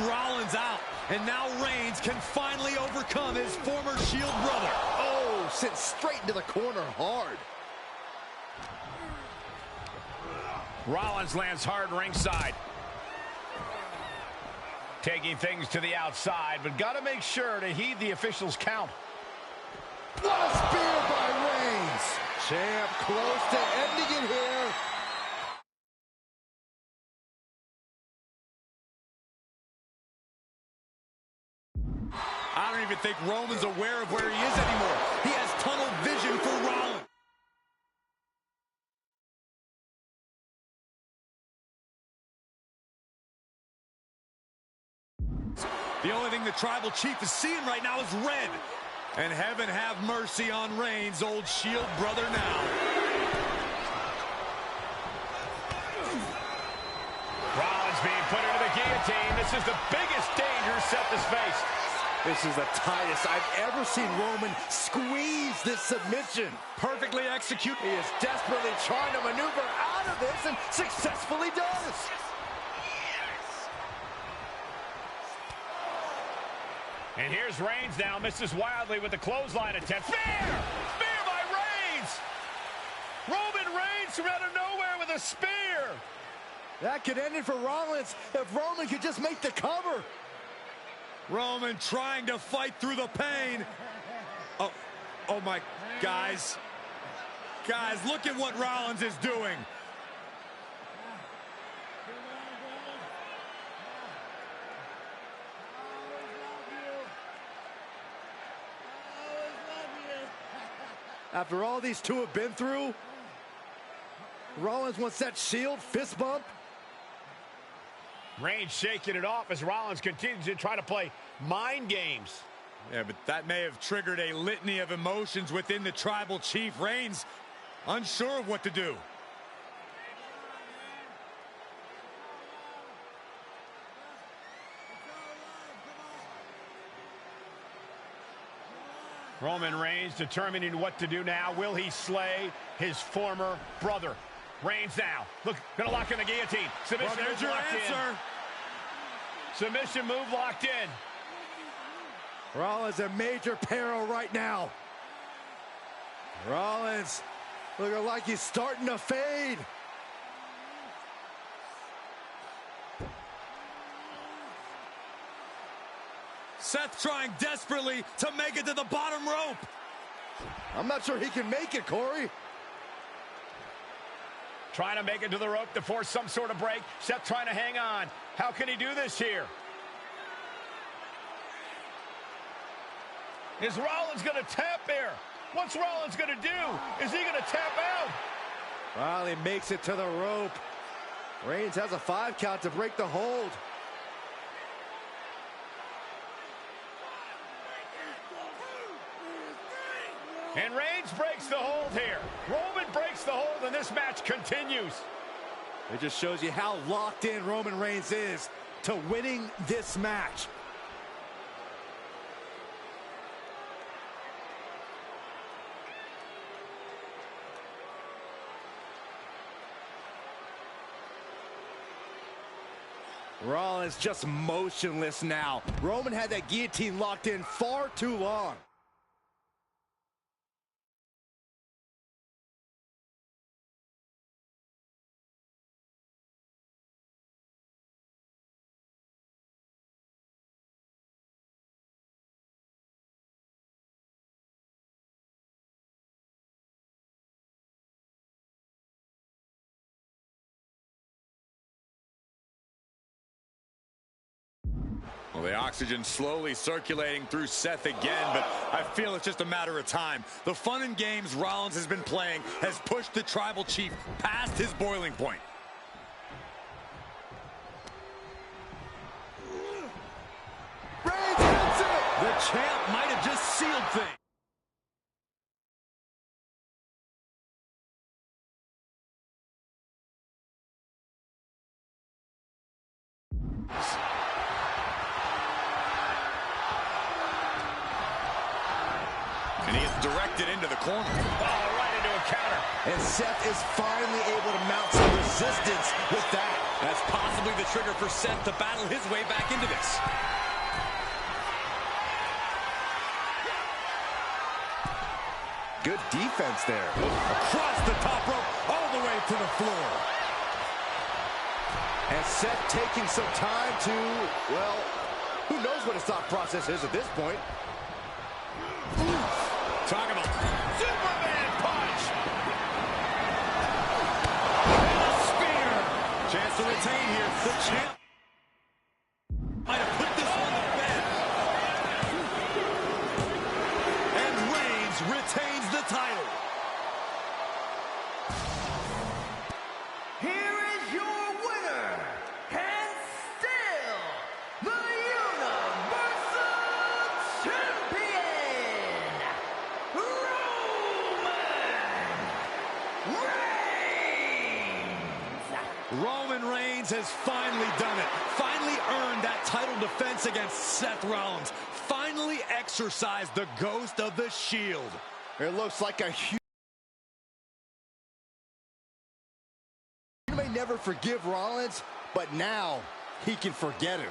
Speaker 6: Rollins out, and now Reigns can finally overcome his former Shield brother.
Speaker 5: Oh, sent straight into the corner hard.
Speaker 4: Rollins lands hard ringside. Taking things to the outside, but got to make sure to heed the officials' count.
Speaker 5: What a spear by Reigns. Champ close to ending it here.
Speaker 6: I don't even think Roman's aware of where he is anymore. He has tunnel vision for Rollins. The only thing the Tribal Chief is seeing right now is red. And heaven have mercy on Reigns, old Shield brother now.
Speaker 4: Rollins being put into the guillotine. This is the biggest danger Seth has faced.
Speaker 5: This is the tightest I've ever seen Roman squeeze this submission.
Speaker 6: Perfectly executed.
Speaker 5: He is desperately trying to maneuver out of this and successfully does.
Speaker 4: And here's Reigns now, misses wildly with the clothesline attempt. Spear! Spear by Reigns! Roman Reigns from out of nowhere with a spear!
Speaker 5: That could end it for Rollins if Roman could just make the cover.
Speaker 6: Roman trying to fight through the pain. Oh my, guys. Guys, look at what Rollins is doing.
Speaker 5: After all these two have been through, Rollins wants that Shield fist bump.
Speaker 4: Reigns shaking it off as Rollins continues to try to play mind games.
Speaker 6: Yeah, but that may have triggered a litany of emotions within the Tribal Chief. Reigns unsure of what to do.
Speaker 4: Roman Reigns determining what to do now. Will he slay his former brother? Reigns now. Look, gonna lock in the guillotine. Submission
Speaker 6: Well, there's
Speaker 4: move
Speaker 6: your
Speaker 4: locked
Speaker 6: answer.
Speaker 4: in. Submission move locked in.
Speaker 5: Rollins in major peril right now. Rollins looking like he's starting to fade.
Speaker 6: Seth trying desperately to make it to the bottom rope.
Speaker 5: I'm not sure he can make it, Corey.
Speaker 4: Trying to make it to the rope to force some sort of break. Seth trying to hang on. How can he do this here? Is Rollins going to tap here? What's Rollins going to do? Is he going to tap out?
Speaker 5: Well, he makes it to the rope. Reigns has a 5 count to break the hold.
Speaker 4: And Reigns breaks the hold here. Roman breaks the hold, and this match continues.
Speaker 5: It just shows you how locked in Roman Reigns is to winning this match. Rollins just motionless now. Roman had that guillotine locked in far too long.
Speaker 6: Well, the oxygen slowly circulating through Seth again, but I feel it's just a matter of time. The fun and games Rollins has been playing has pushed the Tribal Chief past his boiling point.
Speaker 5: Reigns hits it!
Speaker 6: The champ might have just sealed things. And he is directed into the corner.
Speaker 4: Oh, right into a counter.
Speaker 5: And Seth is finally able to mount some resistance with that.
Speaker 6: That's possibly the trigger for Seth to battle his way back into this.
Speaker 5: Good defense there.
Speaker 6: Across the top rope, all the way to the floor.
Speaker 5: And Seth taking some time to, well, who knows what his thought process is at this point.
Speaker 6: Talk about
Speaker 4: Superman punch.
Speaker 6: and a spear. Chance to retain here. The champ might have put this on the bed. And Reigns retains the title.
Speaker 7: Here is your winner, and still the Universal Champion,
Speaker 6: Roman Reigns has finally done it. Finally earned that title defense against Seth Rollins. Finally exercised the ghost of the Shield.
Speaker 5: It looks like a huge... You may never forgive Rollins, but now he can forget him.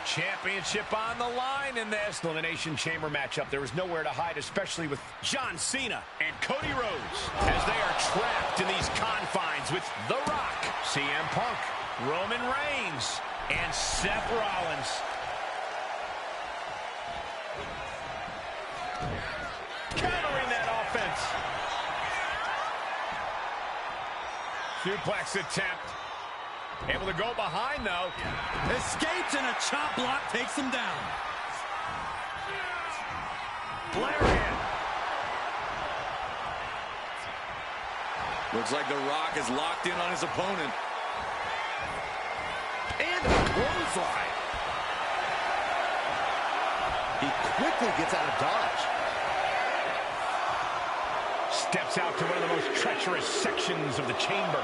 Speaker 4: Championship on the line in this Elimination Chamber matchup. There was nowhere to hide, especially with John Cena and Cody Rhodes, as they are trapped in these confines with The Rock, CM Punk, Roman Reigns, and Seth Rollins. Countering that offense. Suplex attempt. Able to go behind, though.
Speaker 6: Escapes, and a chop block takes him down.
Speaker 4: Lariat.
Speaker 6: Looks like The Rock is locked in on his opponent.
Speaker 5: And a clothesline. He quickly gets out of dodge.
Speaker 4: Steps out to one of the most treacherous sections of the chamber.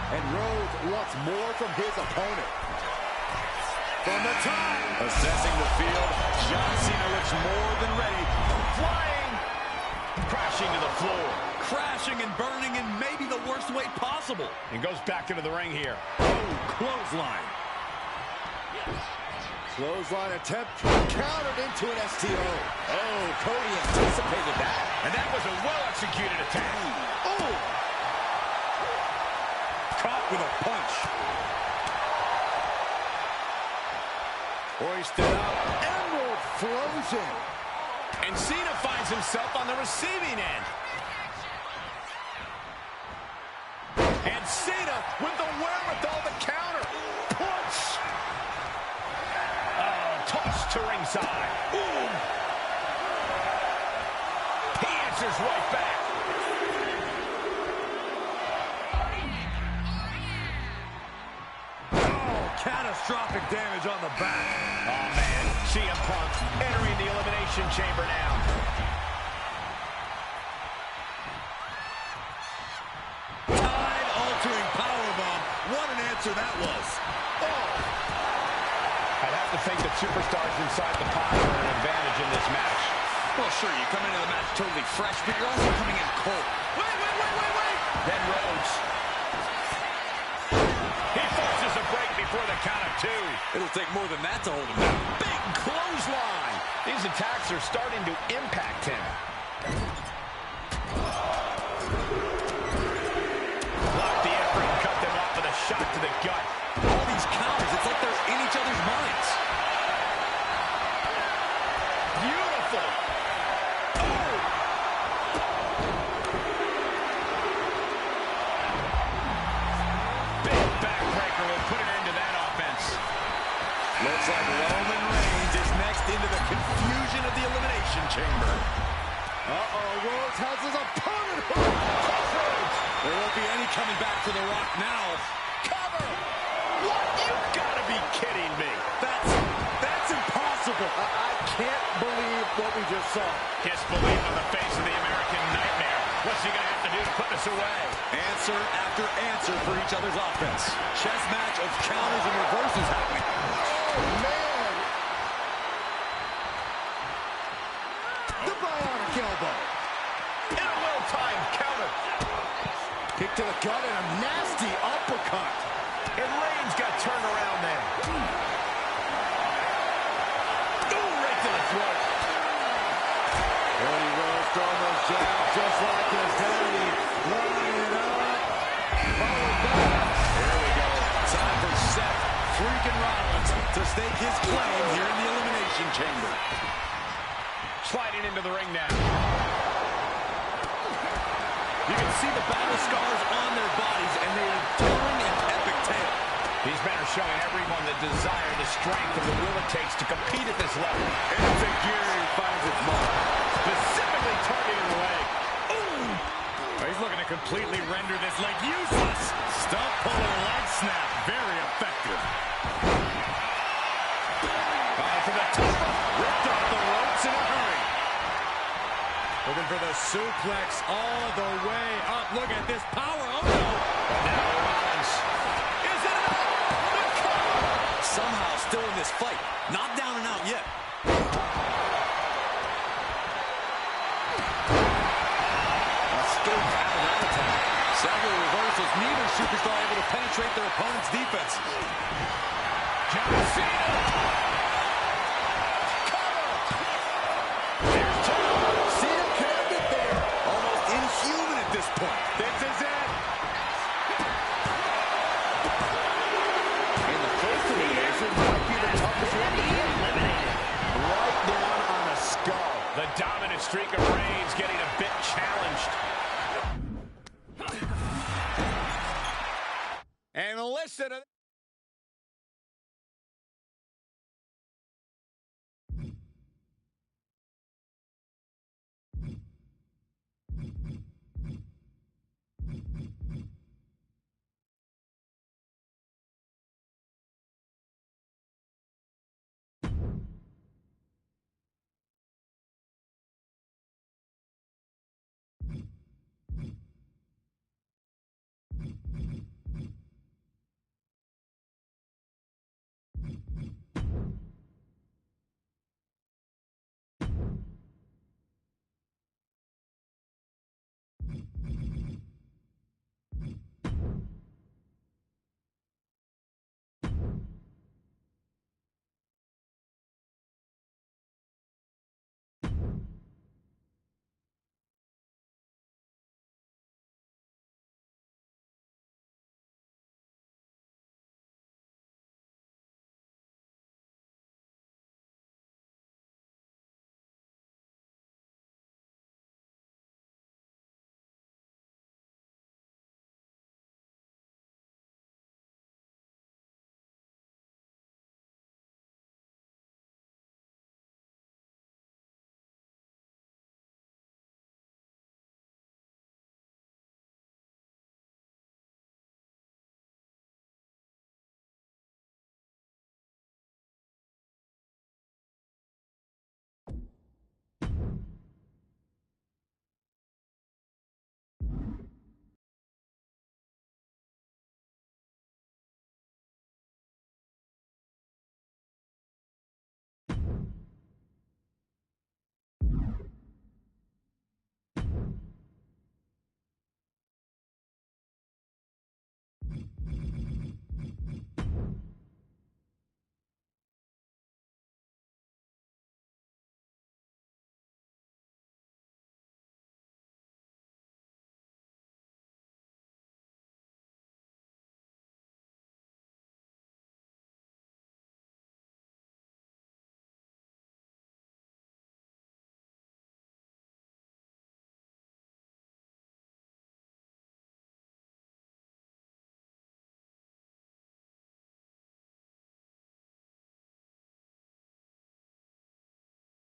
Speaker 5: And Rhodes wants more from his opponent. From the top.
Speaker 6: Assessing the field, John Cena looks more than ready.
Speaker 4: Flying. Crashing to the floor.
Speaker 6: Crashing and burning in maybe the worst way possible.
Speaker 4: And goes back into the ring here.
Speaker 6: Oh, clothesline.
Speaker 5: Clothesline attempt countered into an STO. Oh, Cody anticipated that.
Speaker 4: And that was a well-executed attack.
Speaker 5: Oh!
Speaker 6: Caught with a punch.
Speaker 5: Hoisted up. Emerald flows in.
Speaker 4: And Cena finds himself on the receiving end. And Cena with the wherewithal to counter. Punch. Toss to ringside. Boom. He answers right back.
Speaker 6: Catastrophic damage on the back.
Speaker 4: Oh, man. CM Punk entering the Elimination Chamber now.
Speaker 6: Time-altering powerbomb. What an answer that was.
Speaker 4: Oh. I'd have to think that superstars inside the pot are an advantage in this match.
Speaker 6: Well, sure, you come into the match totally fresh, but you're also coming in cold.
Speaker 4: Wait. Then Rhodes. He forces a break before the count of two.
Speaker 6: It'll take more than that to hold him down.
Speaker 4: Big clothesline. These attacks are starting to impact him. Blocked the effort and cut them off with a shot to the gut.
Speaker 6: All these counters, it's like they're in each other's minds.
Speaker 4: Beautiful.
Speaker 6: Looks like Roman Reigns is next into the confusion of the Elimination Chamber.
Speaker 5: Rhodes has his opponent hooked.
Speaker 6: There won't be any coming back for The Rock now.
Speaker 4: Cover! What? You've got to be kidding me.
Speaker 6: That's impossible.
Speaker 5: I can't believe what we just saw.
Speaker 4: Disbelief on the face of the American Nightmare. What's he going to have to do to put this away?
Speaker 6: Answer after answer for each other's offense. Chess match of counters and reversals happening.
Speaker 5: Oh, man. The bionic elbow.
Speaker 4: And a well-timed counter.
Speaker 5: Kick to the gut and a nasty uppercut.
Speaker 4: And Reigns got turned around there. Ooh, right to the throat.
Speaker 5: Cody Rhodes throwing those jabs just like his daddy. Line up.
Speaker 6: There we go. Time for Seth freaking Rollins to stake his claim here in the Elimination Chamber.
Speaker 4: Sliding into the ring now.
Speaker 6: You can see the battle scars on their bodies, and they are telling an epic tale.
Speaker 4: These men are showing everyone the desire, the strength, and the will it takes to compete at this level.
Speaker 6: And Figure finds its mark.
Speaker 4: Specifically targeting the leg.
Speaker 6: Ooh! He's looking to completely render this leg useless. Stump puller leg snap. Very effective.
Speaker 4: To the top.
Speaker 6: Ripped off the ropes in a hurry. Looking for the suplex all the way up. Look at this power. Oh, no.
Speaker 4: Now Rollins. Is it enough? The cover.
Speaker 6: Somehow still in this fight. Not down and out yet.
Speaker 5: Escape out of that attack.
Speaker 6: Several reversals. Neither superstar able to penetrate their opponent's defense.
Speaker 8: John Cena.